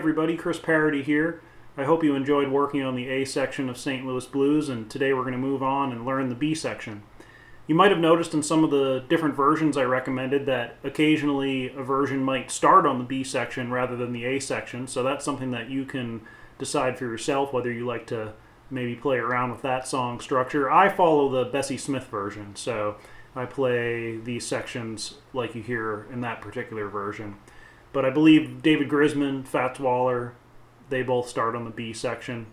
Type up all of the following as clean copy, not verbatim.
everybody, Chris Parody here. I hope you enjoyed working on the A section of St. Louis Blues, and today we're going to move on and learn the B section. You might have noticed in some of the different versions I recommended that occasionally a version might start on the B section rather than the A section, so that's something that you can decide for yourself whether you like to maybe play around with that song structure. I follow the Bessie Smith version, so I play these sections like you hear in that particular version. But I believe David Grisman, Fats Waller, they both start on the B section.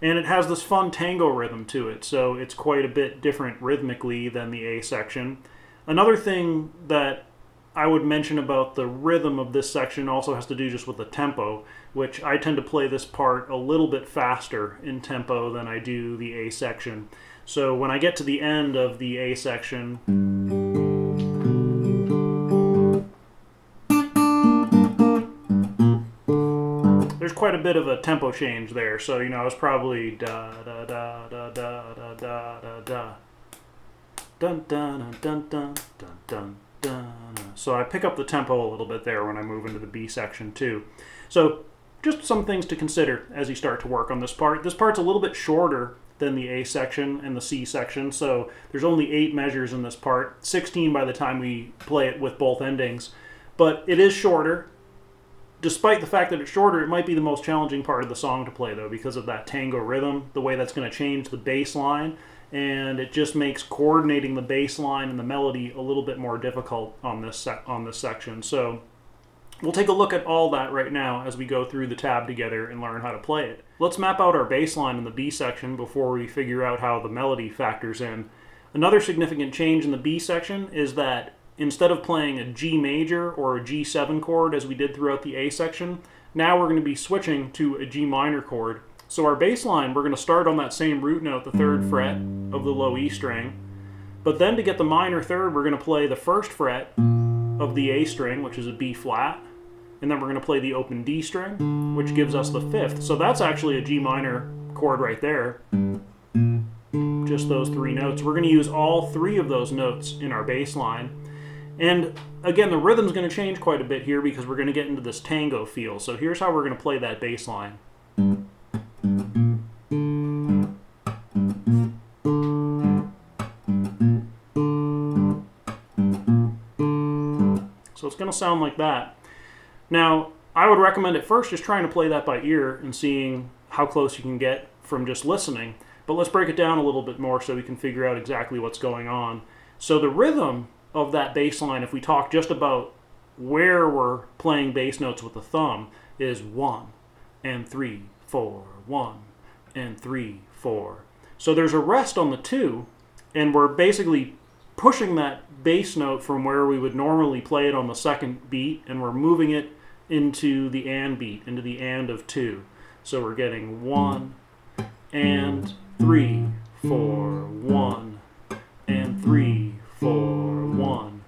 And it has this fun tango rhythm to it, so it's quite a bit different rhythmically than the A section. Another thing that I would mention about the rhythm of this section also has to do just with the tempo, which I tend to play this part a little bit faster in tempo than I do the A section. So when I get to the end of the A section, there's quite a bit of a tempo change there. So, I was probably da da da da da da da da da dun dun dun dun dun dun dun. So I pick up the tempo a little bit there when I move into the B section too. So just some things to consider as you start to work on this part. This part's a little bit shorter than the A section and the C section, so there's only 8 measures in this part, 16 by the time we play it with both endings. But it is shorter. Despite the fact that it's shorter, it might be the most challenging part of the song to play, though, because of that tango rhythm, the way that's going to change the bass line, and it just makes coordinating the bass line and the melody a little bit more difficult on this section. So we'll take a look at all that right now as we go through the tab together and learn how to play it. Let's map out our bass line in the B section before we figure out how the melody factors in. Another significant change in the B section is that instead of playing a G major or a G7 chord as we did throughout the A section, now we're going to be switching to a G minor chord. So our bass line, we're going to start on that same root note, the 3rd fret of the low E string. But then to get the minor third, we're going to play the 1st fret of the A string, which is a B flat. And then we're going to play the open D string, which gives us the 5th. So that's actually a G minor chord right there. Just those 3 notes. We're going to use all 3 of those notes in our bass line. And again, the rhythm's going to change quite a bit here because we're going to get into this tango feel. So here's how we're going to play that bass line. So it's going to sound like that. Now, I would recommend at first just trying to play that by ear and seeing how close you can get from just listening. But let's break it down a little bit more so we can figure out exactly what's going on. So the rhythm of that bass line, if we talk just about where we're playing bass notes with the thumb, is 1 and 3, 4, 1 and 3, 4. So there's a rest on the 2, and we're basically pushing that bass note from where we would normally play it on the 2nd beat, and we're moving it into the and beat, into the and of 2. So we're getting 1 and 3, 4, 1 and 3, 4, 1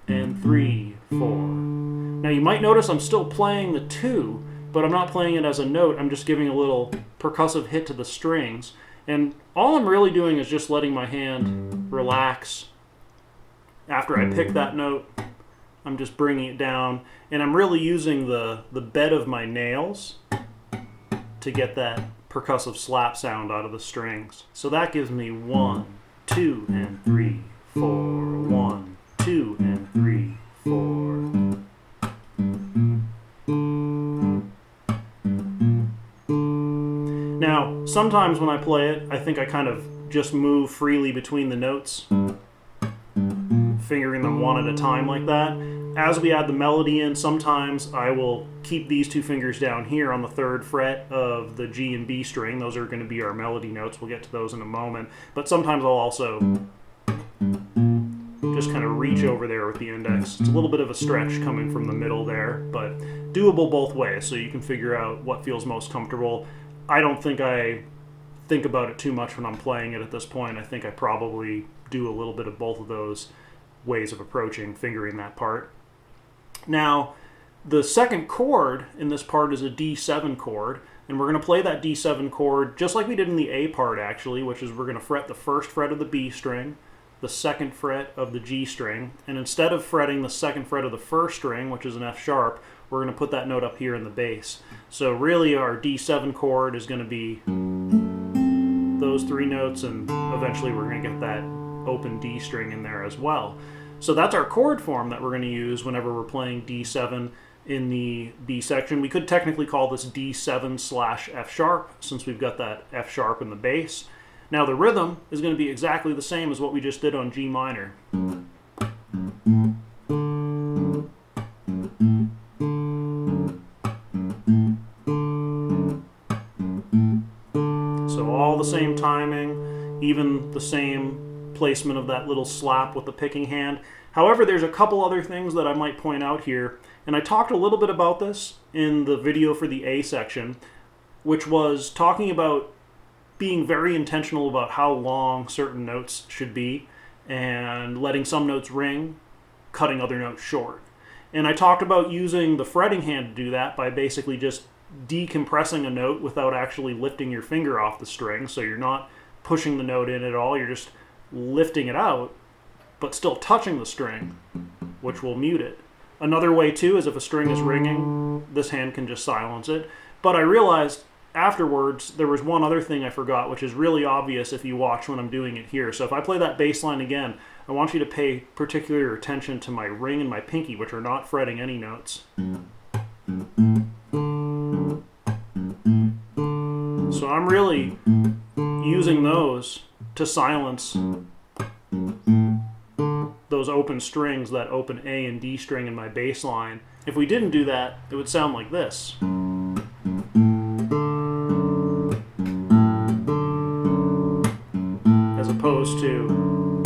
and 3, 4. Now you might notice I'm still playing the 2, but I'm not playing it as a note. I'm just giving a little percussive hit to the strings. And all I'm really doing is just letting my hand relax. After I pick that note, I'm just bringing it down. And I'm really using the bed of my nails to get that percussive slap sound out of the strings. So that gives me 1, 2, and 3, 4, 1, 2, and 3, 4. Now, sometimes when I play it, I think I kind of just move freely between the notes, fingering them one at a time like that. As we add the melody in, sometimes I will keep these 2 fingers down here on the 3rd fret of the G and B string. Those are going to be our melody notes. We'll get to those in a moment. But sometimes I'll also just kind of reach over there with the index. It's a little bit of a stretch coming from the middle there, but doable both ways, so you can figure out what feels most comfortable. I don't think I think about it too much when I'm playing it at this point. I think I probably do a little bit of both of those ways of approaching fingering that part. Now, the 2nd chord in this part is a D7 chord, and we're going to play that D7 chord just like we did in the A part, actually, which is we're going to fret the 1st fret of the B string, the 2nd fret of the G string, and instead of fretting the 2nd fret of the 1st string, which is an F sharp, we're going to put that note up here in the bass. So really our D7 chord is going to be those three notes, and eventually we're going to get that open D string in there as well. So that's our chord form that we're going to use whenever we're playing D7 in the B section. We could technically call this D7/F sharp since we've got that F sharp in the bass. Now the rhythm is going to be exactly the same as what we just did on G minor. So all the same timing, even the same placement of that little slap with the picking hand. However, there's a couple other things that I might point out here, and I talked a little bit about this in the video for the A section, which was talking about being very intentional about how long certain notes should be and letting some notes ring, cutting other notes short. And I talked about using the fretting hand to do that by basically just decompressing a note without actually lifting your finger off the string, so you're not pushing the note in at all, you're just lifting it out, but still touching the string, which will mute it. Another way too is if a string is ringing, this hand can just silence it. But I realized afterwards there was one other thing I forgot, which is really obvious if you watch when I'm doing it here. So if I play that bass line again, I want you to pay particular attention to my ring and my pinky, which are not fretting any notes. So I'm really using those to silence those open strings, that open A and D string in my bass line. If we didn't do that, it would sound like this. As opposed to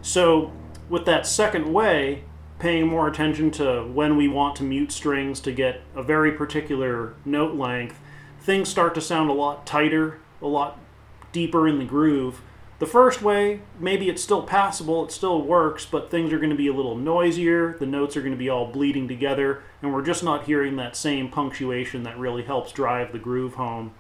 so with that second way, paying more attention to when we want to mute strings to get a very particular note length, things start to sound a lot tighter, a lot deeper in the groove. The first way, maybe it's still passable, it still works, but things are going to be a little noisier, the notes are going to be all bleeding together, and we're just not hearing that same punctuation that really helps drive the groove home.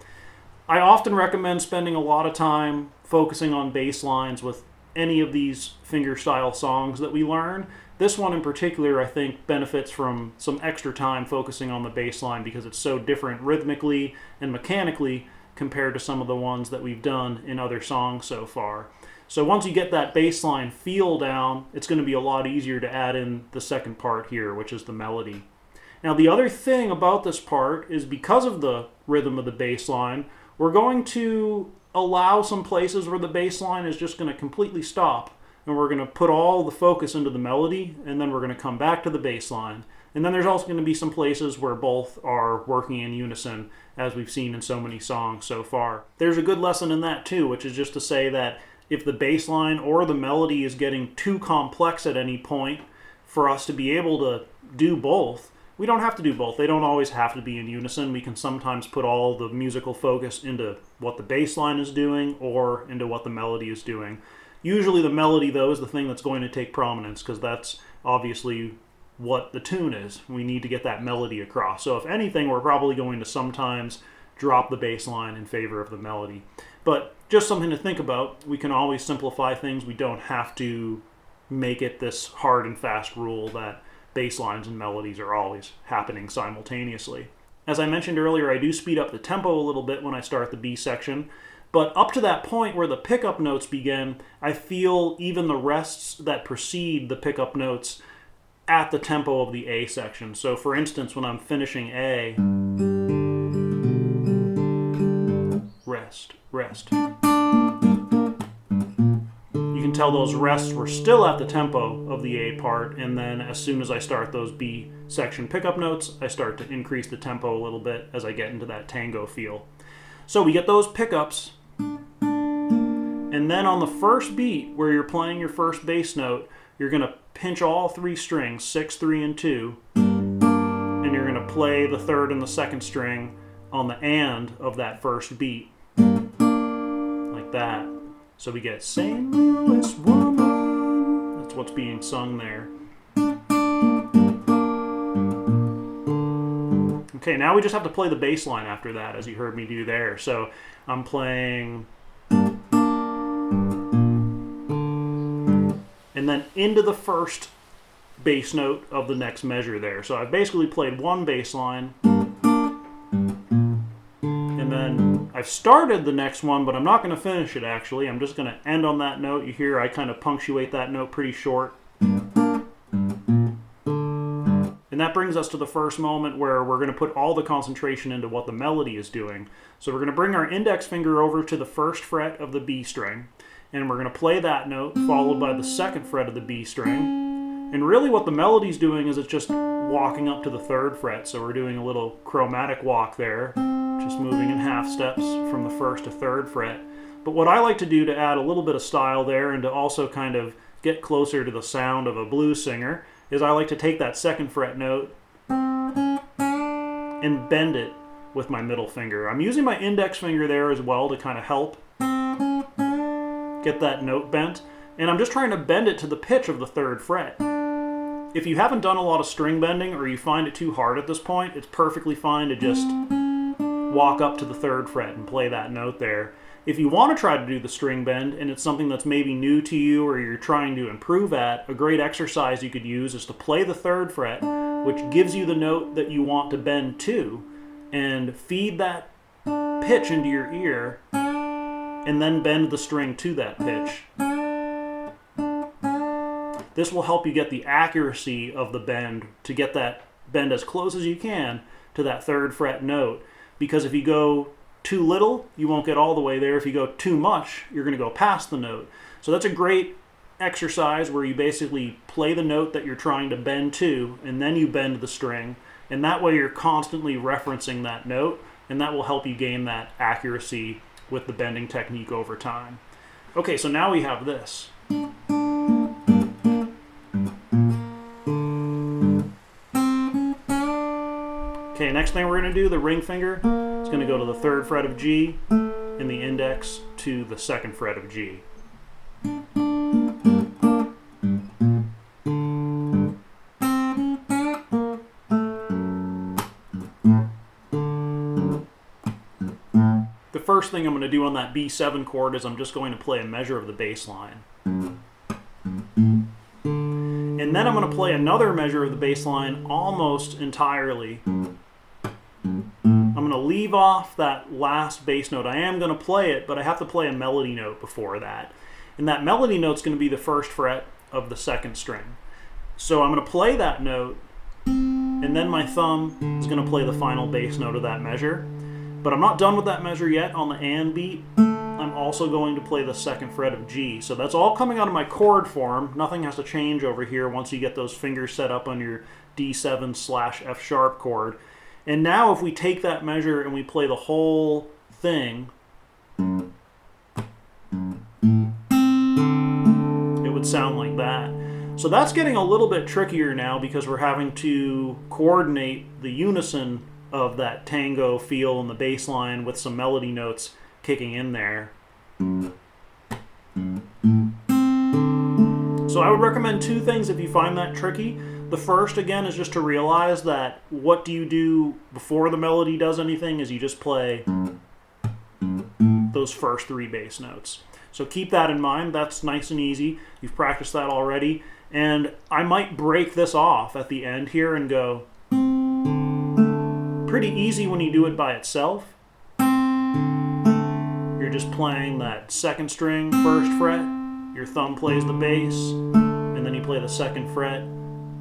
I often recommend spending a lot of time focusing on bass lines with any of these fingerstyle songs that we learn. This one in particular, I think, benefits from some extra time focusing on the bass line because it's so different rhythmically and mechanically compared to some of the ones that we've done in other songs so far. So once you get that bass line feel down, it's going to be a lot easier to add in the second part here, which is the melody. Now the other thing about this part is because of the rhythm of the bass line, we're going to allow some places where the bass line is just going to completely stop, and we're going to put all the focus into the melody, and then we're going to come back to the bass line. And then there's also going to be some places where both are working in unison, as we've seen in so many songs so far. There's a good lesson in that too, which is just to say that if the bass line or the melody is getting too complex at any point for us to be able to do both, we don't have to do both. They don't always have to be in unison. We can sometimes put all the musical focus into what the bass line is doing or into what the melody is doing. Usually the melody, though, is the thing that's going to take prominence because that's obviously what the tune is. We need to get that melody across. So if anything, we're probably going to sometimes drop the bass line in favor of the melody. But just something to think about. We can always simplify things. We don't have to make it this hard and fast rule that bass lines and melodies are always happening simultaneously. As I mentioned earlier, I do speed up the tempo a little bit when I start the B section. But up to that point where the pickup notes begin, I feel even the rests that precede the pickup notes at the tempo of the A section. So for instance, when I'm finishing A, rest, rest. You can tell those rests were still at the tempo of the A part, and then as soon as I start those B section pickup notes, I start to increase the tempo a little bit as I get into that tango feel. So we get those pickups, and then on the first beat where you're playing your first bass note, you're going to pinch all three strings, 6, 3, and 2, and you're going to play the third and the second string on the and of that first beat, like that. So we get St. Louis woman. That's what's being sung there. Okay, now we just have to play the bass line after that, as you heard me do there. So I'm playing and then into the first bass note of the next measure there. So I've basically played one bass line, and then I've started the next one, but I'm not going to finish it actually. I'm just going to end on that note. You hear I kind of punctuate that note pretty short. And that brings us to the first moment where we're going to put all the concentration into what the melody is doing. So we're going to bring our index finger over to the first fret of the B string, and we're going to play that note followed by the second fret of the B string. And really what the melody's doing is it's just walking up to the third fret. So we're doing a little chromatic walk there, just moving in half steps from the first to third fret. But what I like to do to add a little bit of style there and to also kind of get closer to the sound of a blues singer is I like to take that second fret note and bend it with my middle finger. I'm using my index finger there as well to kind of help get that note bent, and I'm just trying to bend it to the pitch of the third fret. If you haven't done a lot of string bending or you find it too hard at this point, it's perfectly fine to just walk up to the third fret and play that note there. If you want to try to do the string bend and it's something that's maybe new to you or you're trying to improve at, a great exercise you could use is to play the third fret, which gives you the note that you want to bend to, and feed that pitch into your ear and then bend the string to that pitch. This will help you get the accuracy of the bend to get that bend as close as you can to that third fret note, because if you go too little, you won't get all the way there. If you go too much, you're going to go past the note. So that's a great exercise where you basically play the note that you're trying to bend to, and then you bend the string, and that way you're constantly referencing that note, and that will help you gain that accuracy with the bending technique over time. Okay, so now we have this. Okay, next thing we're going to do, the ring finger, is going to go to the third fret of G, and the index to the second fret of G. The first thing I'm going to do on that B7 chord is I'm just going to play a measure of the bass line. And then I'm going to play another measure of the bass line almost entirely. I'm going to leave off that last bass note. I am going to play it, but I have to play a melody note before that. And that melody note's going to be the first fret of the second string. So I'm going to play that note, and then my thumb is going to play the final bass note of that measure. But I'm not done with that measure yet. On the and beat, I'm also going to play the second fret of G. So that's all coming out of my chord form. Nothing has to change over here once you get those fingers set up on your D7/F sharp chord. And now if we take that measure and we play the whole thing, it would sound like that. So that's getting a little bit trickier now because we're having to coordinate the unison of that tango feel in the bass line with some melody notes kicking in there. So I would recommend two things if you find that tricky. The first, again, is just to realize that what do you do before the melody does anything is you just play those first three bass notes. So keep that in mind. That's nice and easy. You've practiced that already. And I might break this off at the end here and go, pretty easy when you do it by itself. You're just playing that second string, first fret, your thumb plays the bass, and then you play the second fret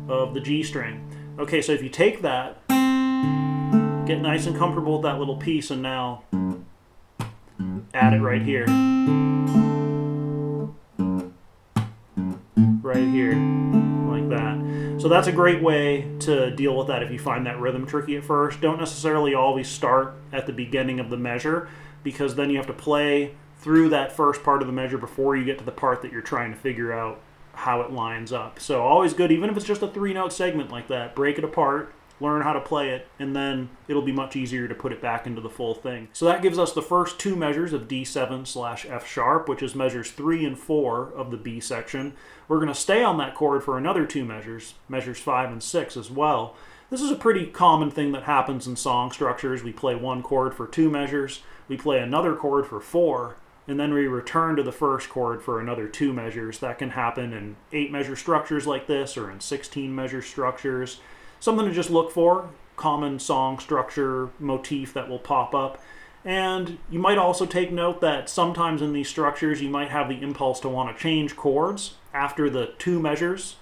of the G string. Okay, so if you take that, get nice and comfortable with that little piece, and now add it right here. Right here, like that. So that's a great way to deal with that if you find that rhythm tricky at first. Don't necessarily always start at the beginning of the measure, because then you have to play through that first part of the measure before you get to the part that you're trying to figure out how it lines up. So always good, even if it's just a 3-note segment like that, break it apart, learn how to play it, and then it'll be much easier to put it back into the full thing. So that gives us the first two measures of D7/F sharp, which is measures 3 and 4 of the B section. We're going to stay on that chord for another two measures, measures 5 and 6 as well. This is a pretty common thing that happens in song structures. We play one chord for 2 measures, we play another chord for 4 and then we return to the first chord for another 2 measures. That can happen in 8-measure structures like this, or in 16-measure structures. Something to just look for, common song structure motif that will pop up. And you might also take note that sometimes in these structures you might have the impulse to want to change chords after the 2 measures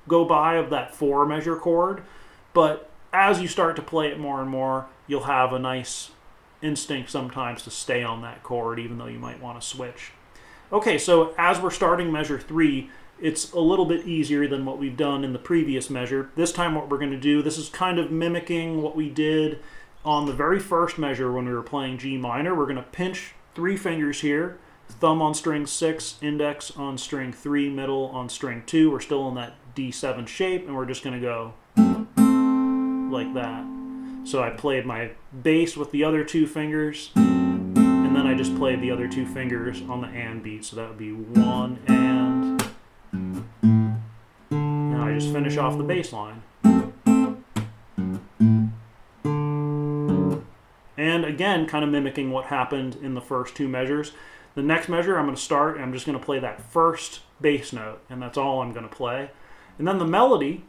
go by of that 4-measure chord. But as you start to play it more and more, you'll have a nice instinct sometimes to stay on that chord, even though you might want to switch. Okay, so as we're starting measure 3, it's a little bit easier than what we've done in the previous measure. This time what we're going to do, this is kind of mimicking what we did on the very first measure when we were playing G minor. We're going to pinch 3 fingers here, thumb on string 6, index on string 3, middle on string 2. We're still in that D7 shape, and we're just going to go like that. So I played my bass with the other 2 fingers, and then I just played the other 2 fingers on the and beat. So that would be 1 and. Now I just finish off the bass line. And again, kind of mimicking what happened in the first 2 measures. The next measure I'm going to start, and I'm just going to play that first bass note, and that's all I'm going to play. And then the melody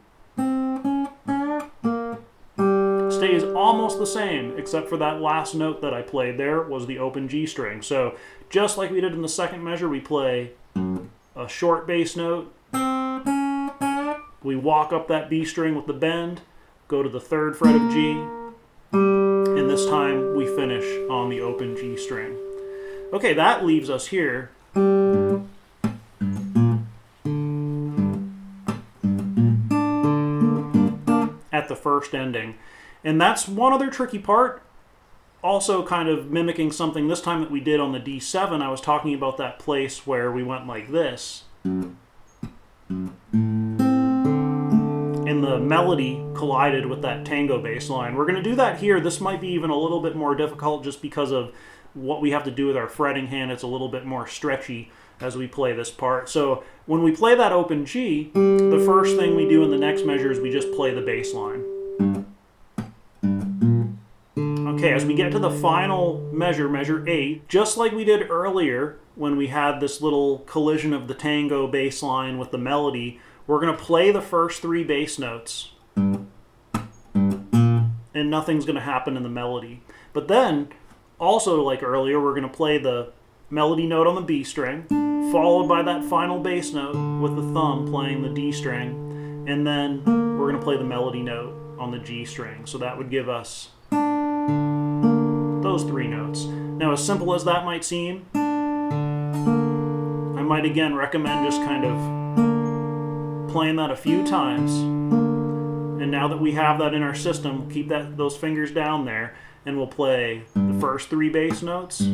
stays almost the same, except for that last note that I played there was the open G string. So just like we did in the second measure, we play a short bass note, we walk up that B string with the bend, go to the 3rd fret of G, and this time we finish on the open G string. Okay, that leaves us here at the first ending. And that's one other tricky part, also kind of mimicking something this time that we did on the D7. I was talking about that place where we went like this, and the melody collided with that tango bass line. We're going to do that here. This might be even a little bit more difficult just because of what we have to do with our fretting hand. It's a little bit more stretchy as we play this part. So when we play that open G, the first thing we do in the next measure is we just play the bass line. Okay, as we get to the final measure, measure 8, just like we did earlier when we had this little collision of the tango bass line with the melody, we're going to play the first 3 bass notes, and nothing's going to happen in the melody. But then, also like earlier, we're going to play the melody note on the B string, followed by that final bass note with the thumb playing the D string, and then we're going to play the melody note on the G string. So that would give us those 3 notes. Now, as simple as that might seem, I might again recommend just kind of playing that a few times. And now that we have that in our system, we'll keep those fingers down there, and we'll play the first 3 bass notes,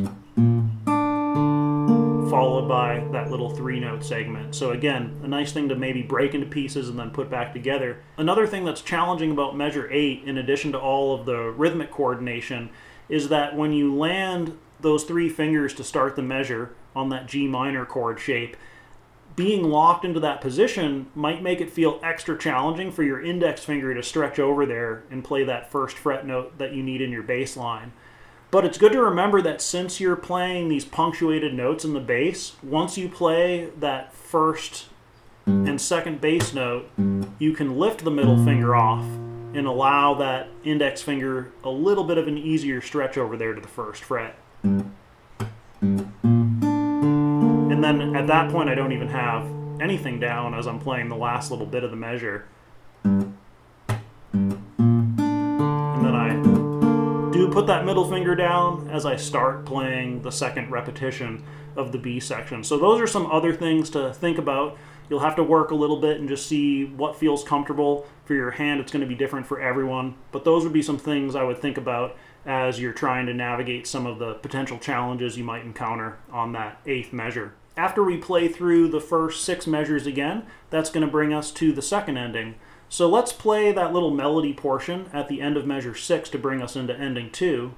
followed by that little 3-note segment. So again, a nice thing to maybe break into pieces and then put back together. Another thing that's challenging about measure 8, in addition to all of the rhythmic coordination, is that when you land those 3 fingers to start the measure on that G minor chord shape, being locked into that position might make it feel extra challenging for your index finger to stretch over there and play that first fret note that you need in your bass line. But it's good to remember that since you're playing these punctuated notes in the bass, once you play that first and second bass note, you can lift the middle finger off and allow that index finger a little bit of an easier stretch over there to the first fret. And then at that point, I don't even have anything down as I'm playing the last little bit of the measure. And then I do put that middle finger down as I start playing the second repetition of the B section. So those are some other things to think about. You'll have to work a little bit and just see what feels comfortable for your hand. It's going to be different for everyone. But those would be some things I would think about as you're trying to navigate some of the potential challenges you might encounter on that 8th measure. After we play through the first 6 measures again, that's going to bring us to the second ending. So let's play that little melody portion at the end of measure 6 to bring us into ending 2.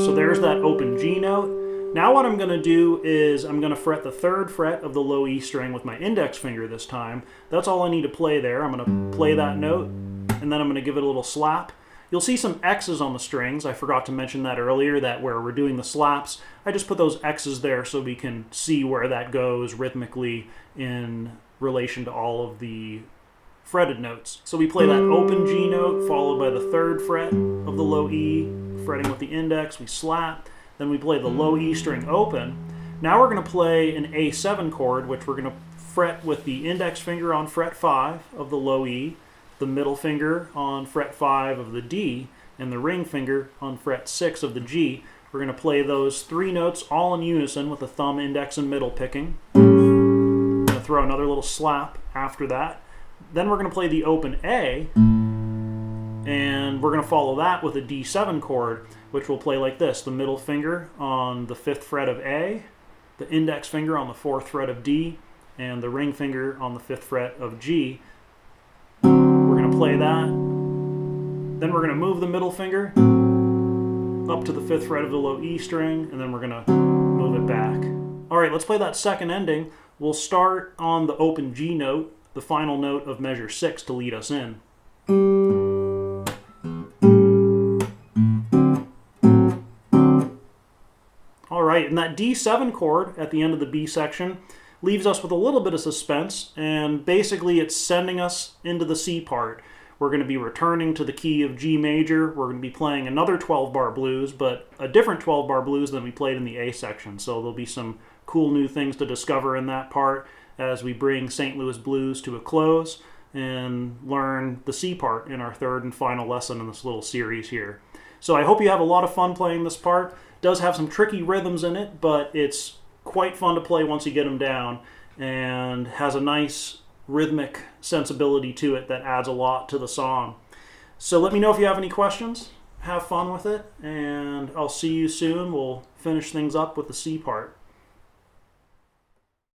So there's that open G note. Now what I'm going to do is I'm going to fret the 3rd fret of the low E string with my index finger this time. That's all I need to play there. I'm going to play that note, and then I'm going to give it a little slap. You'll see some X's on the strings. I forgot to mention that earlier, that where we're doing the slaps, I just put those X's there so we can see where that goes rhythmically in relation to all of the fretted notes. So we play that open G note followed by the 3rd fret of the low E, fretting with the index, we slap, then we play the low E string open. Now we're going to play an A7 chord, which we're going to fret with the index finger on fret 5 of the low E, the middle finger on fret 5 of the D, and the ring finger on fret 6 of the G. We're going to play those 3 notes all in unison with the thumb, index, and middle picking. I'm going to throw another little slap after that. Then we're going to play the open A, and we're going to follow that with a D7 chord, which will play like this. The middle finger on the 5th fret of A, the index finger on the 4th fret of D, and the ring finger on the 5th fret of G. We're going to play that. Then we're going to move the middle finger up to the 5th fret of the low E string, and then we're going to move it back. All right, let's play that second ending. We'll start on the open G note, the final note of measure 6 to lead us in. All right, and that D7 chord at the end of the B section leaves us with a little bit of suspense, and basically it's sending us into the C part. We're going to be returning to the key of G major. We're going to be playing another 12-bar blues, but a different 12-bar blues than we played in the A section. So there'll be some cool new things to discover in that part as we bring St. Louis Blues to a close and learn the C part in our 3rd and final lesson in this little series here. So I hope you have a lot of fun playing this part. It does have some tricky rhythms in it, but it's quite fun to play once you get them down, and has a nice rhythmic sensibility to it that adds a lot to the song. So let me know if you have any questions. Have fun with it, and I'll see you soon. We'll finish things up with the C part.